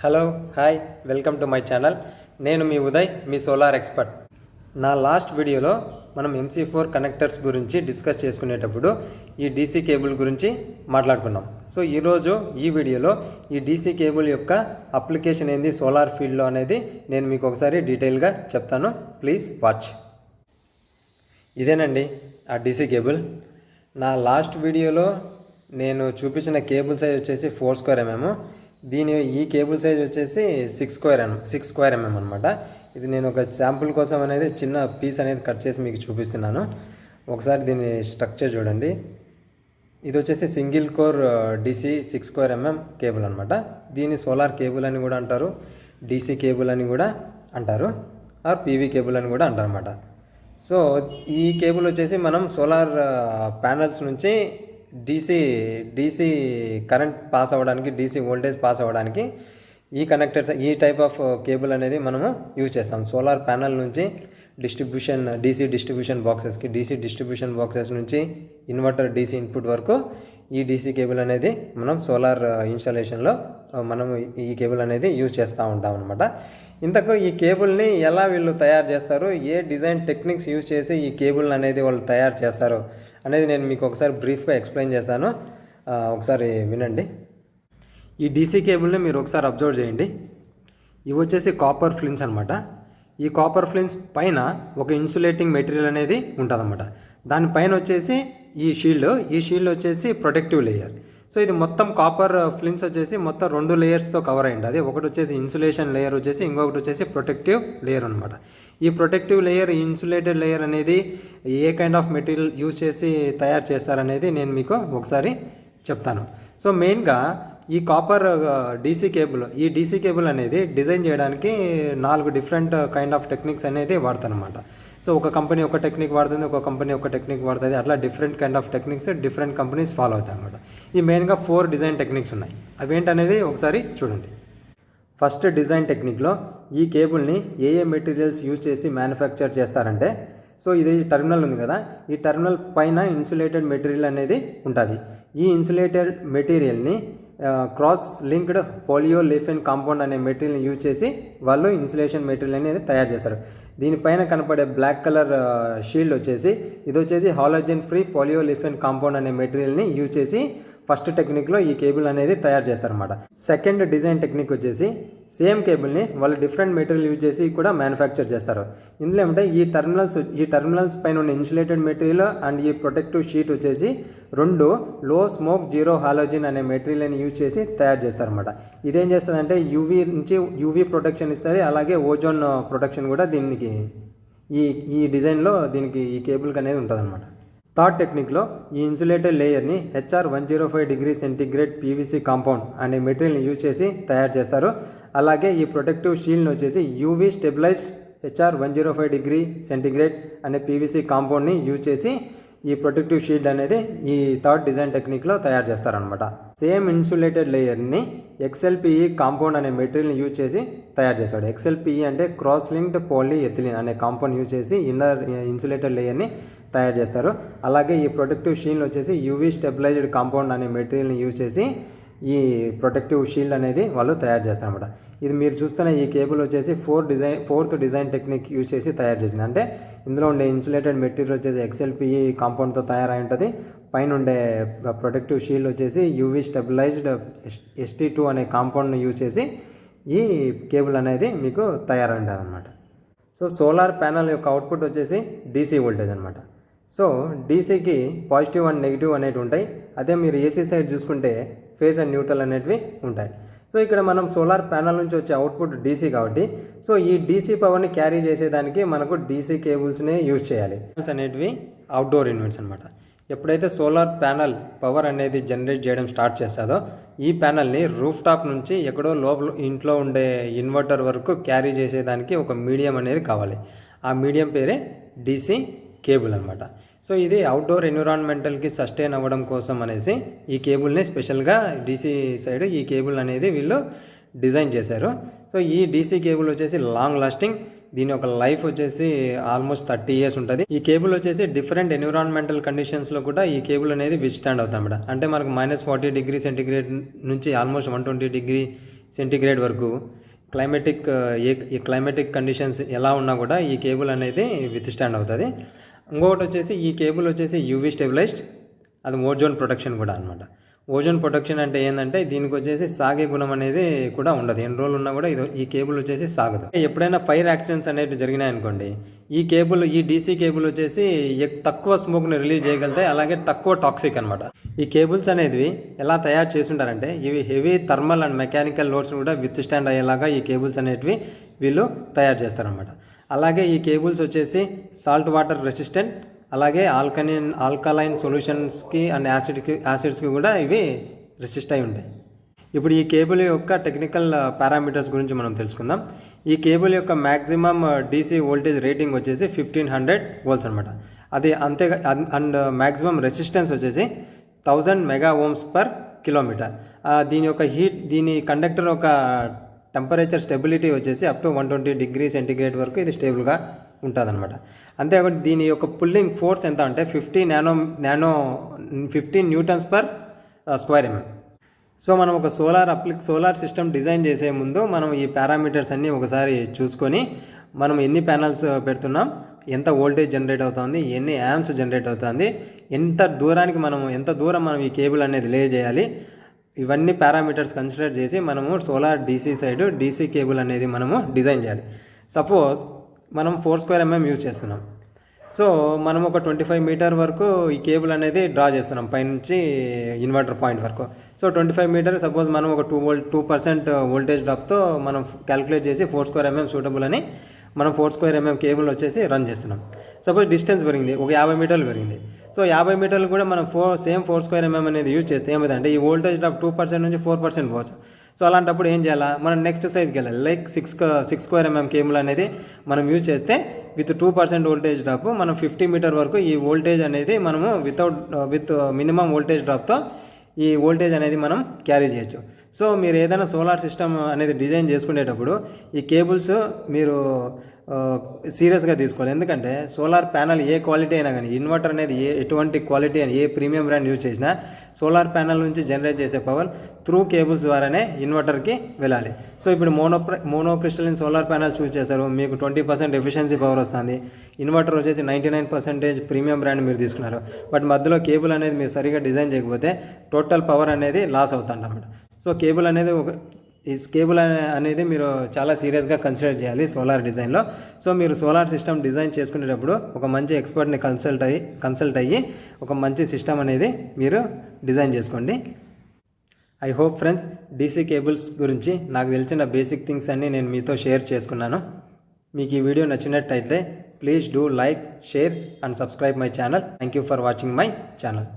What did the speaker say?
Hello hi welcome to my channel. నేను మీ ఉదయ్, మీ solar expert. నా last వీడియోలో మనం MC4 కనెక్టర్స్ గురించి డిస్కస్ చేసుకునేటప్పుడు ఈ DC కేబుల్ గురించి మాట్లాడుకున్నాం. సో ఈరోజు ఈ వీడియోలో ఈ DC కేబుల్ యొక్క అప్లికేషన్ ఏంది సోలార్ ఫీల్డ్లో అనేది నేను మీకు ఒకసారి డీటెయిల్గా చెప్తాను. Please watch. ఇదేనండి ఆ DC కేబుల్. నా లాస్ట్ వీడియోలో నేను చూపించిన కేబుల్ సైజ్ వచ్చేసి 4² mm. ఈ కేబుల్ సైజ్ వచ్చేసి 6² mm అనమాట. ఇది నేను ఒక శాంపుల్ కోసం అనేది చిన్న పీస్ అనేది కట్ చేసి మీకు చూపిస్తున్నాను. ఒకసారి దీని స్ట్రక్చర్ చూడండి. ఇది వచ్చేసి single core DC 6² mm cable అనమాట. దీన్ని సోలార్ కేబుల్ అని కూడా అంటారు, DC కేబుల్ అని కూడా అంటారు, ఆర్ PV కేబుల్ అని కూడా అంటారు అనమాట. సో ఈ కేబుల్ వచ్చేసి మనం సోలార్ ప్యానల్స్ నుంచి DC కరెంట్ పాస్ అవ్వడానికి, DC వోల్టేజ్ పాస్ అవ్వడానికి ఈ కనెక్టర్స్, ఈ టైప్ ఆఫ్ కేబుల్ అనేది మనము యూజ్ చేస్తాం. సోలార్ ప్యానల్ నుంచి DC డిస్ట్రిబ్యూషన్ బాక్సెస్ నుంచి ఇన్వర్టర్ DC ఇన్పుట్ వరకు ఈ DC కేబుల్ అనేది మనం సోలార్ ఇన్స్టాలేషన్లో మనం ఈ కేబుల్ అనేది యూజ్ చేస్తూ ఉంటాం అనమాట. ఇంతకు ఈ కేబుల్ని ఎలా వీళ్ళు తయారు చేస్తారు, ఏ డిజైన్ టెక్నిక్స్ యూజ్ చేసి ఈ కేబుల్ అనేది వాళ్ళు తయారు చేస్తారు అనేది నేను మీకు ఒకసారి బ్రీఫ్గా ఎక్స్ప్లెయిన్ చేస్తాను. ఒకసారి వినండి. ఈ DC కేబుల్ని మీరు ఒకసారి అబ్జర్వ్ చేయండి. ఇవి వచ్చేసి కాపర్ ఫ్లిన్స్ అనమాట. ఈ కాపర్ ఫ్లిన్స్ పైన ఒక ఇన్సులేటింగ్ మెటీరియల్ అనేది ఉంటుందన్నమాట. దానిపైన వచ్చేసి ఈ షీల్డ్ వచ్చేసి ప్రొటెక్టివ్ లేయర్. సో ఇది మొత్తం కాపర్ ఫ్లిన్స్ వచ్చేసి మొత్తం 2 లేయర్స్తో కవర్ అయ్యింది. అది ఒకటి వచ్చేసి ఇన్సులేషన్ లేయర్ వచ్చేసి, ఇంకొకటి వచ్చేసి ప్రొటెక్టివ్ లేయర్ అనమాట. ఈ ప్రొటెక్టివ్ లేయర్, ఇన్సులేటెడ్ లేయర్ అనేది ఏ కైండ్ ఆఫ్ మెటీరియల్ యూజ్ చేసి తయారు చేస్తారనేది నేను మీకు ఒకసారి చెప్తాను. సో మెయిన్గా ఈ కాపర్ DC కేబుల్ అనేది డిజైన్ చేయడానికి 4 డిఫరెంట్ కైండ్ ఆఫ్ టెక్నిక్స్ అనేది వాడతారనమాట. సో ఒక కంపెనీ ఒక టెక్నిక్ వాడుతుంది, ఒక కంపెనీ ఒక టెక్నిక్ వాడుతుంది. అట్లా different kind of techniques different companies follow అవుతాయి అనమాట. ఈ మెయిన్గా 4 డిజైన్ టెక్నిక్స్ ఉన్నాయి. అవేంటనేది ఒకసారి చూడండి. ఫస్ట్ డిజైన్ టెక్నిక్లో ఈ కేబుల్ని ఏ మెటీరియల్స్ యూజ్ చేసి మ్యానుఫ్యాక్చర్ చేస్తారంటే, సో ఇది టెర్మినల్ ఉంది కదా, ఈ టెర్మినల్ పైన ఇన్సులేటెడ్ మెటీరియల్ అనేది ఉంటుంది. ఈ ఇన్సులేటెడ్ మెటీరియల్ని క్రాస్ లింక్డ్ పోలియోలిఫిన్ కాంపౌండ్ అనే మెటీరియల్ని యూజ్ చేసి వాళ్ళు ఇన్సులేషన్ మెటీరియల్ అనేది తయారు చేస్తారు. దీనిపైన కనపడే బ్లాక్ కలర్ షీల్డ్ వచ్చేసి, ఇది వచ్చేసి హాలోజన్ ఫ్రీ పోలియోలిఫిన్ కాంపౌండ్ అనే మెటీరియల్ని యూజ్ చేసి ఫస్ట్ టెక్నిక్లో ఈ కేబుల్ అనేది తయారు చేస్తారన్నమాట. సెకండ్ డిజైన్ టెక్నిక్ వచ్చేసి సేమ్ కేబుల్ని వాళ్ళు డిఫరెంట్ మెటీరియల్ యూజ్ చేసి కూడా మ్యానుఫ్యాక్చర్ చేస్తారు. ఇందులో ఏమంటే ఈ టర్మినల్స్ పైన ఉన్న ఇన్సులేటెడ్ మెటీరియల్ అండ్ ఈ ప్రొటెక్టివ్ షీట్ వచ్చేసి 2 లో స్మోక్ జీరో హాలోజిన్ అనే మెటీరియల్ని యూజ్ చేసి తయారు చేస్తారన్నమాట. ఇదేం చేస్తుందంటే యూవీ ప్రొటెక్షన్ ఇస్తుంది, అలాగే ఓజోన్ ప్రొటెక్షన్ కూడా దీనికి ఈ డిజైన్లో ఈ కేబుల్కి అనేది ఉంటుంది అనమాట. థర్డ్ టెక్నిక్లో ఈ ఇన్సులేటెడ్ లేయర్ని HR 105 degree centigrade PVC compound అనే మెటీరియల్ని యూజ్ చేసి తయారు చేస్తారు. అలాగే ఈ ప్రొటెక్టివ్ షీల్డ్ని వచ్చేసి UV stabilised HR 105 degree centigrade అనే PVC కాంపౌండ్ని యూజ్ చేసి ఈ ప్రొటెక్టివ్ షీల్డ్ అనేది ఈ థర్డ్ డిజైన్ టెక్నిక్లో తయారు చేస్తారనమాట. సేమ్ ఇన్సులేటెడ్ లేయర్ని XLPE కాంపౌండ్ అనే మెటీరియల్ని యూజ్ చేసి తయారు చేస్తాడు. XLPE అంటే క్రాస్ లింక్డ్ పోలిఎథిలిన్ అనే కాంపౌండ్ యూజ్ చేసి ఇన్నర్ ఇన్సులేటెడ్ లేయర్ని తయారు చేస్తారు. అలాగే ఈ ప్రొటెక్టివ్ షీల్డ్ వచ్చేసి UV స్టెబిలైజ్డ్ కాంపౌండ్ అనే మెటీరియల్ని యూజ్ చేసి ఈ ప్రొటెక్టివ్ షీల్డ్ అనేది వాళ్ళు తయారు చేస్తారన్నమాట. ఇది మీరు చూస్తున్న ఈ కేబుల్ వచ్చేసి ఫోర్త్ డిజైన్ టెక్నిక్ యూజ్ చేసి తయారు చేసింది. అంటే ఇందులో ఉండే ఇన్సులేటెడ్ మెటీరియల్ వచ్చేసి XLPE కాంపౌండ్తో తయారై ఉంటుంది. పైన ఉండే ప్రొటెక్టివ్ షీల్డ్ వచ్చేసి UV స్టెబిలైజ్డ్ ST2 అనే కాంపౌండ్ని యూజ్ చేసి ఈ కేబుల్ అనేది మీకు తయారై ఉంటుంది అనమాట. సో సోలార్ ప్యానల్ యొక్క అవుట్పుట్ వచ్చేసి DC వోల్టేజ్ అనమాట. సో DCకి పాజిటివ్ అండ్ నెగిటివ్ అనేవి ఉంటాయి. అదే మీరు AC సైడ్ చూసుకుంటే ఫేజ్ అండ్ న్యూట్రల్ అనేటివి ఉంటాయి. సో ఇక్కడ మనం సోలార్ ప్యానల్ నుంచి వచ్చే అవుట్పుట్ DC కాబట్టి, సో ఈ DC పవర్ని క్యారీ చేసేదానికి మనకు DC కేబుల్స్నే యూజ్ చేయాలి. అనేటివి అవుట్డోర్ యూనిట్స్ అనమాట. ఎప్పుడైతే సోలార్ ప్యానల్ పవర్ అనేది జనరేట్ చేయడం స్టార్ట్ చేస్తుందో, ఈ ప్యానల్ని రూఫ్ టాప్ నుంచి ఎక్కడో లోపల ఇంట్లో ఉండే ఇన్వర్టర్ వరకు క్యారీ చేసేదానికి ఒక మీడియం అనేది కావాలి. ఆ మీడియం పేరే DC కేబుల్ అనమాట. సో ఇది అవుట్డోర్ ఎన్విరాన్మెంటల్కి సస్టైన్ అవ్వడం కోసం అనేసి ఈ కేబుల్ని స్పెషల్గా DC సైడ్ ఈ కేబుల్ అనేది వీళ్ళు డిజైన్ చేశారు. సో ఈ DC కేబుల్ వచ్చేసి లాంగ్ లాస్టింగ్. దీని యొక్క లైఫ్ వచ్చేసి ఆల్మోస్ట్ 30 years ఉంటుంది. ఈ కేబుల్ వచ్చేసి డిఫరెంట్ ఎన్విరాన్మెంటల్ కండిషన్స్లో కూడా ఈ కేబుల్ అనేది విత్ స్టాండ్ అవుతాం. అంటే మనకు -40 డిగ్రీ సెంటీగ్రేడ్ నుంచి ఆల్మోస్ట్ 120 డిగ్రీ సెంటీగ్రేడ్ వరకు క్లైమేటిక్ కండిషన్స్ ఎలా ఉన్నా కూడా ఈ కేబుల్ అనేది విత్ స్టాండ్ అవుతుంది. ఇంకొకటి వచ్చేసి ఈ కేబుల్ వచ్చేసి యూవీ స్టెబిలైజ్డ్, అది ఓజోన్ ప్రొటెక్షన్ కూడా అనమాట. ఓజోన్ ప్రొటెక్షన్ అంటే ఏంటంటే దీనికి వచ్చేసి సాగే గుణం అనేది కూడా ఉండదు. ఎన్ని రోజులు ఉన్నా కూడా ఈ కేబుల్ వచ్చేసి సాగదు. ఎప్పుడైనా ఫైర్ యాక్సిడెంట్స్ అనేవి జరిగినాయి అనుకోండి, ఈ డీసీ కేబుల్ వచ్చేసి తక్కువ స్మోక్ని రిలీజ్ చేయగలుగుతాయి, అలాగే తక్కువ టాక్సిక్ అనమాట. ఈ కేబుల్స్ అనేవి ఎలా తయారు చేస్తుంటారంటే ఇవి హెవీ థర్మల్ అండ్ మెకానికల్ లోడ్స్ని కూడా విత్ స్టాండ్ అయ్యేలాగా ఈ కేబుల్స్ అనేటివి వీళ్ళు తయారు చేస్తారనమాట. అలాగే ఈ కేబుల్స్ వచ్చేసి సాల్ట్ వాటర్ రెసిస్టెంట్, అలాగే ఆల్కలైన్ సొల్యూషన్స్కి అండ్ యాసిడ్స్కి కూడా ఇవి రెసిస్ట్ అయి ఉంటాయి. ఇప్పుడు ఈ కేబుల్ యొక్క టెక్నికల్ పారామీటర్స్ గురించి మనం తెలుసుకుందాం. ఈ కేబుల్ యొక్క మ్యాక్సిమం డీసీ వోల్టేజ్ రేటింగ్ వచ్చేసి 1500 volts అనమాట. అది అండ్ మ్యాక్సిమం రెసిస్టెన్స్ వచ్చేసి 1000 మెగా ఓమ్స్ పర్ కిలోమీటర్. దీని కండక్టర్ యొక్క టెంపరేచర్ స్టెబిలిటీ వచ్చేసి అప్ టు 120 degrees సెంటీగ్రేడ్ వరకు ఇది స్టేబుల్గా ఉంటుంది అనమాట. అంతేకాకుండా దీని యొక్క పుల్లింగ్ ఫోర్స్ ఎంత అంటే 15 newtons per square mm. So మనం ఒక సోలార్ సిస్టమ్ డిజైన్ చేసే ముందు మనం ఈ పారామీటర్స్ అన్నీ ఒకసారి చూసుకొని మనం ఎన్ని ప్యానల్స్ పెడుతున్నాం, ఎంత వోల్టేజ్ జనరేట్ అవుతుంది, ఎన్ని యాంప్స్ జనరేట్ అవుతుంది, ఎంత దూరం మనం ఈ కేబుల్ అనేది లే చేయాలి, ఇవన్నీ పారామీటర్స్ కన్సిడర్ చేసి మనము సోలార్ డీసీ కేబుల్ అనేది మనము డిజైన్ చేయాలి. సపోజ్ మనం 4 square mm యూజ్ చేస్తున్నాం. సో మనం ఒక 25 మీటర్ వరకు ఈ కేబుల్ అనేది డ్రా చేస్తున్నాం పైనుంచి ఇన్వర్టర్ పాయింట్ వరకు. సో 25 మీటర్ సపోజ్ మనం ఒక 2% వోల్టేజ్ డ్రాప్తో మనం క్యాలిక్యులేట్ చేసి 4 square mm సూటబుల్ అని మనం 4 square mm కేబుల్ వచ్చేసి రన్ చేస్తున్నాం. సపోజ్ డిస్టెన్స్ పెరిగింది, ఒక 50 మీటర్లు పెరిగింది. సో 50 మీటర్లు కూడా మనం 4 square mm అనేది యూజ్ చేస్తే ఏమైందంటే ఈ వోల్టేజ్ డ్రాప్ 2% నుంచి 4% పోవచ్చు. సో అలాంటప్పుడు ఏం చేయాలా, మనం నెక్స్ట్ సైజ్కి వెళ్ళాలి. లైక్ 6 square mm కేబుల్ అనేది మనం యూజ్ చేస్తే విత్ 2% వోల్టేజ్ డ్రాప్ మనం 50 మీటర్ వరకు ఈ వోల్టేజ్ అనేది మనము విత్ మినిమం వోల్టేజ్ డ్రాప్తో ఈ వోల్టేజ్ అనేది మనం క్యారీ చేయొచ్చు. సో మీరు ఏదైనా సోలార్ సిస్టమ్ అనేది డిజైన్ చేసుకునేటప్పుడు ఈ కేబుల్స్ మీరు సీరియస్గా తీసుకోవాలి. ఎందుకంటే సోలార్ ప్యానల్ ఏ క్వాలిటీ అయినా కానీ, ఇన్వర్టర్ అనేది ఎటువంటి క్వాలిటీ అని ఏ ప్రీమియం బ్రాండ్ యూజ్ చేసినా సోలార్ ప్యానల్ నుంచి జనరేట్ చేసే పవర్ త్రూ కేబుల్స్ ద్వారానే ఇన్వర్టర్కి వెళ్ళాలి. సో ఇప్పుడు మోనోక్రిస్టలిన్ సోలార్ ప్యానల్స్ యూజ్ చేస్తారు, మీకు 20% ఎఫిషియన్సీ పవర్ వస్తుంది. ఇన్వర్టర్ వచ్చేసి 99% ప్రీమియం బ్రాండ్ మీరు తీసుకున్నారు, బట్ మధ్యలో కేబుల్ అనేది మీరు సరిగా డిజైన్ చేయకపోతే టోటల్ పవర్ అనేది లాస్ అవుతుంది అన్నమాట. సో కేబుల్ అనేది మీరు చాలా సీరియస్గా కన్సిడర్ చేయాలి సోలార్ డిజైన్లో. సో మీరు సోలార్ సిస్టమ్ డిజైన్ చేసుకునేటప్పుడు ఒక మంచి ఎక్స్పర్ట్ని కన్సల్ట్ అయ్యి ఒక మంచి సిస్టమ్ అనేది మీరు డిజైన్ చేసుకోండి. I hope friends DC cables గురించి నాకు తెలిసిన బేసిక్ థింగ్స్ అన్నీ నేను మీతో షేర్ చేసుకున్నాను. మీకు ఈ వీడియో నచ్చినట్టయితే please do like, share and subscribe my channel. Thank you for watching my channel.